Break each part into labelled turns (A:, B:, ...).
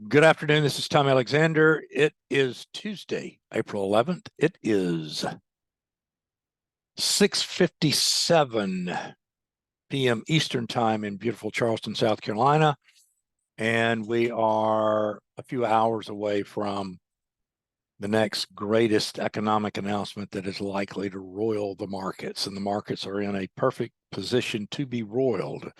A: Good afternoon. This is Tom Alexander. It is Tuesday, April 11th. It is 6:57 p.m. Eastern Time in beautiful Charleston, South Carolina. And we are a few hours away from the next greatest economic announcement that is likely to roil the markets. And the markets are in a perfect position to be roiled.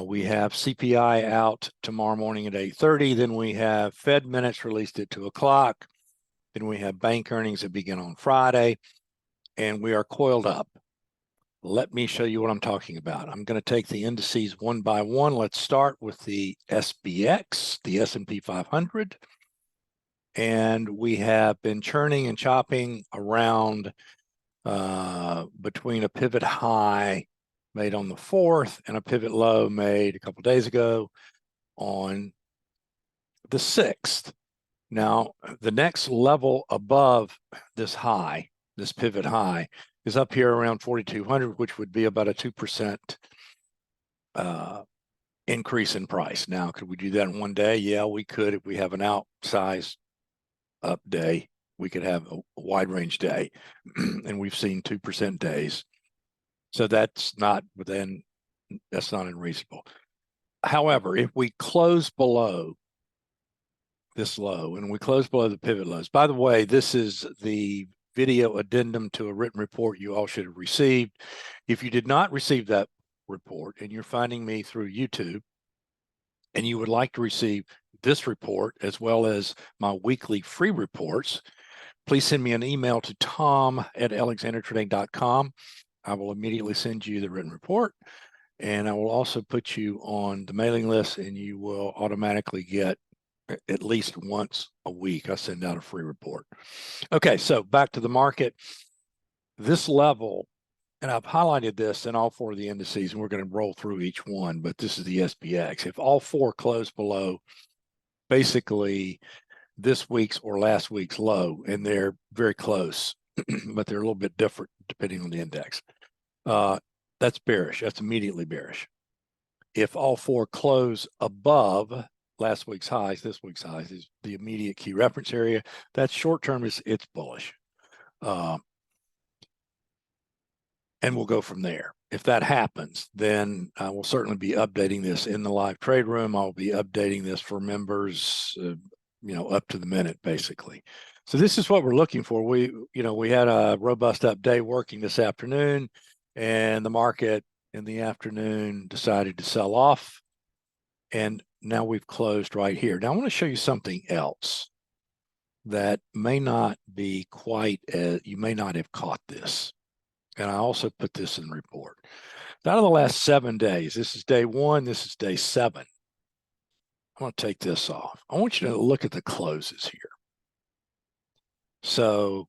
A: We have CPI out tomorrow morning at 8:30. Then we have Fed minutes released at 2 o'clock. Then we have bank earnings that begin on Friday, and we are coiled up. Let me show you what I'm talking about. I'm going to take the indices one by one. Let's start with the SPX, the S&P 500. And we have been churning and chopping around between a pivot high made on the 4th and a pivot low made a couple of days ago on the 6th. Now, the next level above this high, this pivot high, is up here around 4,200, which would be about a 2% increase in price. Now, could we do that in one day? Yeah, we could. If we have an outsized up day, we could have a wide range day, and we've seen 2% days. So that's not unreasonable. However, if we close below this low and we close below the pivot lows, by the way, this is the video addendum to a written report you all should have received. If you did not receive that report and you're finding me through YouTube and you would like to receive this report as well as my weekly free reports, please send me an email to tom@alexandertrade.com. I will immediately send you the written report, and I will also put you on the mailing list, and you will automatically get at least once a week I send out a free report. Okay, so back to the market. This level, and I've highlighted this in all four of the indices, and we're going to roll through each one, but this is the SPX. If all four close below basically this week's or last week's low, and they're very close, but they're a little bit different depending on the index, that's bearish. That's immediately bearish. If all four close above last week's highs, this week's highs is the immediate key reference area. That's short term, it's bullish. And we'll go from there. If that happens, then I will certainly be updating this in the live trade room. I'll be updating this for members, up to the minute, basically. So this is what we're looking for. We had a robust up day working this afternoon, and the market in the afternoon decided to sell off. And now we've closed right here. Now I want to show you something else that may not be quite as, you may not have caught this. And I also put this in the report. Out of the last 7 days, this is day one, this is day 7. I'm going to take this off. I want you to look at the closes here. So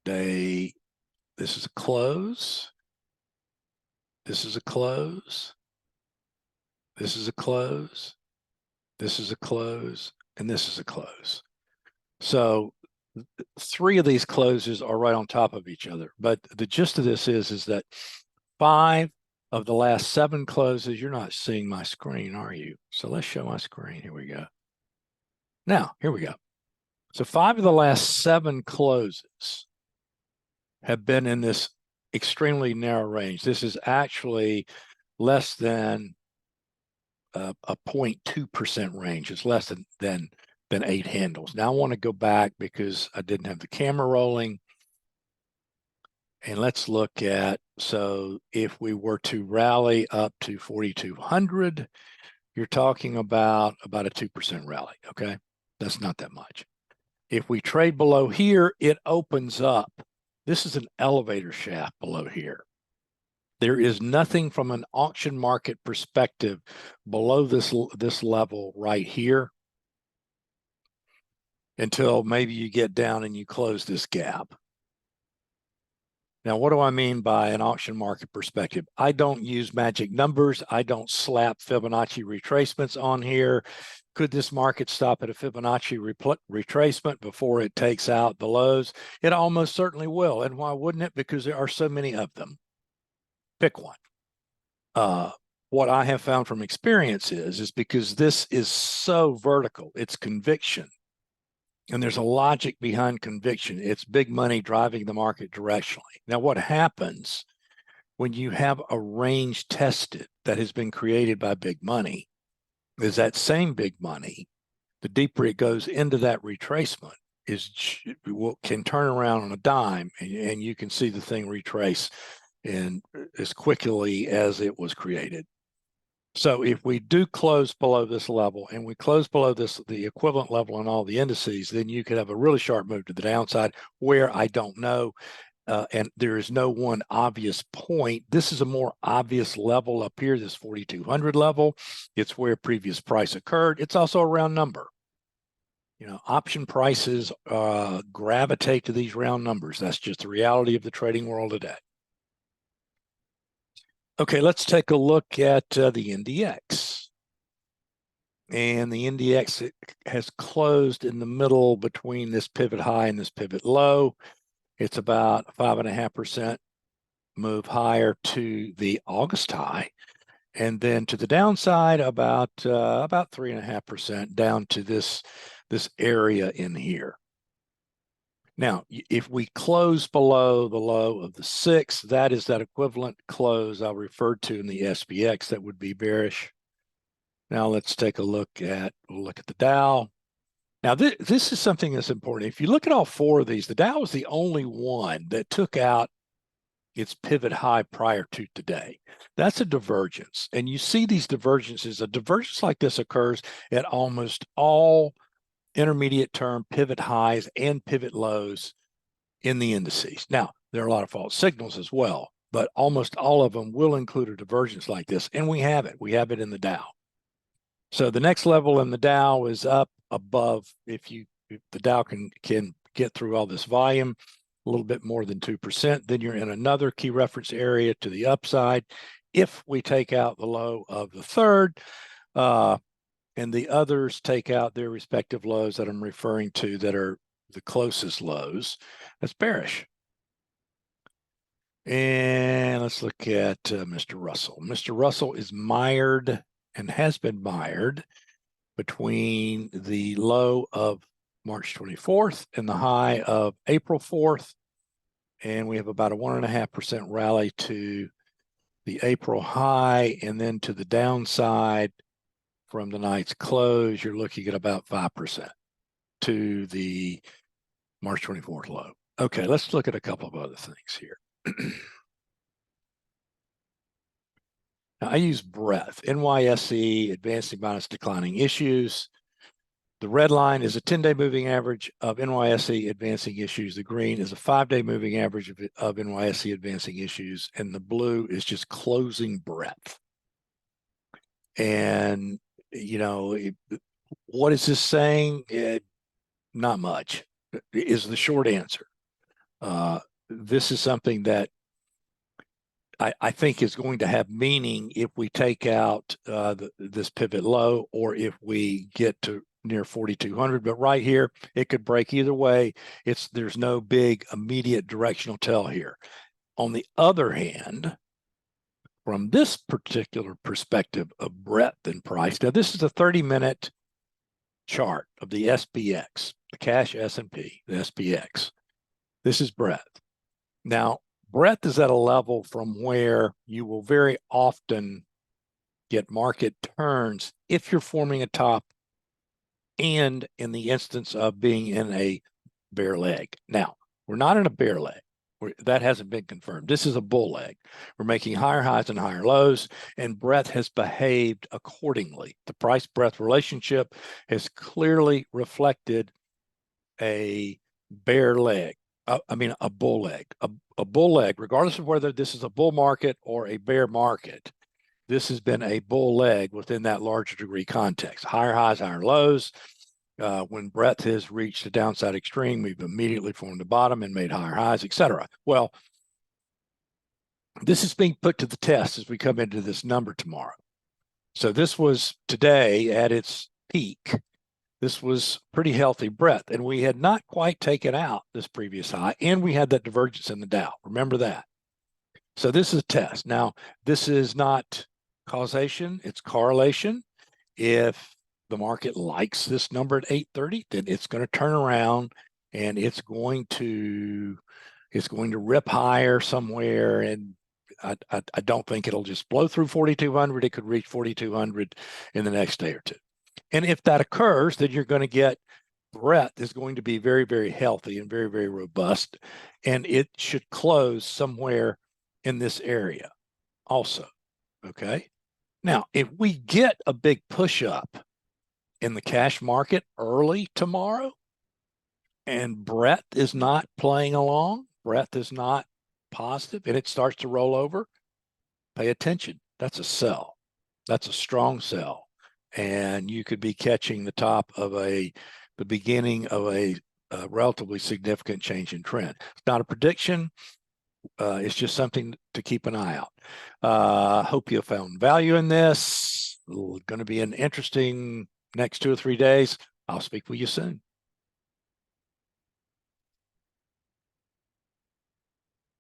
A: this is a close. This is a close. This is a close. This is a close. And this is a close. So 3 of these closes are right on top of each other. But the gist of this is that 5 of the last 7 closes, you're not seeing my screen, are you? So let's show my screen. Here we go. Now, here we go. So 5 of the last 7 closes have been in this extremely narrow range. This is actually less than a 0.2% range. It's less than 8 handles. Now I want to go back because I didn't have the camera rolling. And let's look at, so if we were to rally up to 4,200, you're talking about a 2% rally, okay? That's not that much. If we trade below here, it opens up. This is an elevator shaft below here. There is nothing from an auction market perspective below this level right here until maybe you get down and you close this gap. Now, what do I mean by an auction market perspective? I don't use magic numbers. I don't slap Fibonacci retracements on here. Could this market stop at a Fibonacci retracement before it takes out the lows? It almost certainly will. And why wouldn't it? Because there are so many of them. Pick one. what I have found from experience is because this is so vertical, it's conviction. And there's a logic behind conviction. It's big money driving the market directionally. Now, what happens when you have a range tested that has been created by big money is that same big money, the deeper it goes into that retracement, can turn around on a dime, and you can see the thing retrace in as quickly as it was created. So if we do close below this level and we close below the equivalent level on all the indices, then you could have a really sharp move to the downside where I don't know. And there is no one obvious point. This is a more obvious level up here, this 4,200 level. It's where previous price occurred. It's also a round number. You know, option prices gravitate to these round numbers. That's just the reality of the trading world today. Okay, let's take a look at the NDX. And the NDX has closed in the middle between this pivot high and this pivot low. It's about 5.5% move higher to the August high, and then to the downside about 3.5% down to this area in here. Now, if we close below the low of the 6, that is that equivalent close I referred to in the SPX that would be bearish. Now let's take a look at the Dow. Now this is something that's important. If you look at all four of these, the Dow was the only one that took out its pivot high prior to today. That's a divergence. And you see these divergences. A divergence like this occurs at almost all intermediate term pivot highs and pivot lows in the indices. Now, there are a lot of false signals as well, but almost all of them will include a divergence like this. And we have it. We have it in the Dow. So the next level in the Dow is up above, if the Dow can get through all this volume, a little bit more than 2%, then you're in another key reference area to the upside. If we take out the low of the third, and the others take out their respective lows that I'm referring to that are the closest lows, that's bearish. And let's look at Mr. Russell. Mr. Russell is mired and has been mired between the low of March 24th and the high of April 4th. And we have about a 1.5% rally to the April high, and then to the downside from the night's close, you're looking at about 5% to the March 24th low. Okay, let's look at a couple of other things here. Now, I use breadth, NYSE, advancing minus declining issues. The red line is a 10-day moving average of NYSE advancing issues. The green is a 5-day moving average of NYSE advancing issues. And the blue is just closing breadth. And, you know, what is this saying? Not much is the short answer. This is something that I think is going to have meaning if we take out this pivot low, or if we get to near 4,200. But right here, it could break either way. There's no big immediate directional tell here. On the other hand, from this particular perspective of breadth and price, now this is a 30-minute chart of the SPX, the cash S&P, the SPX. This is breadth. Now, breadth is at a level from where you will very often get market turns if you're forming a top and in the instance of being in a bear leg. Now, we're not in a bear leg. That hasn't been confirmed. This is a bull leg. We're making higher highs and higher lows, and breadth has behaved accordingly. The price-breadth relationship has clearly reflected a bear leg. A bull leg. A bull leg, regardless of whether this is a bull market or a bear market, this has been a bull leg within that larger degree context. Higher highs, higher lows. When breadth has reached a downside extreme, we've immediately formed a bottom and made higher highs, etc. Well, this is being put to the test as we come into this number tomorrow. So this was today at its peak. This was pretty healthy breadth, and we had not quite taken out this previous high, and we had that divergence in the Dow. Remember that. So this is a test. Now, this is not causation, it's correlation. If the market likes this number at 830, then it's going to turn around and it's going to rip higher somewhere. And I don't think it'll just blow through 4,200. It could reach 4,200 in the next day or two. And if that occurs, then you're going to get breadth is going to be very, very healthy and very, very robust. And it should close somewhere in this area also. Okay. Now, if we get a big push up in the cash market early tomorrow and breadth is not playing along, breadth is not positive, and it starts to roll over, pay attention. That's a sell. That's a strong sell. And you could be catching the top of the beginning of a relatively significant change in trend. It's not a prediction. It's just something to keep an eye out. Hope you found value in this. Going to be an interesting next 2 or 3 days. I'll speak with you soon.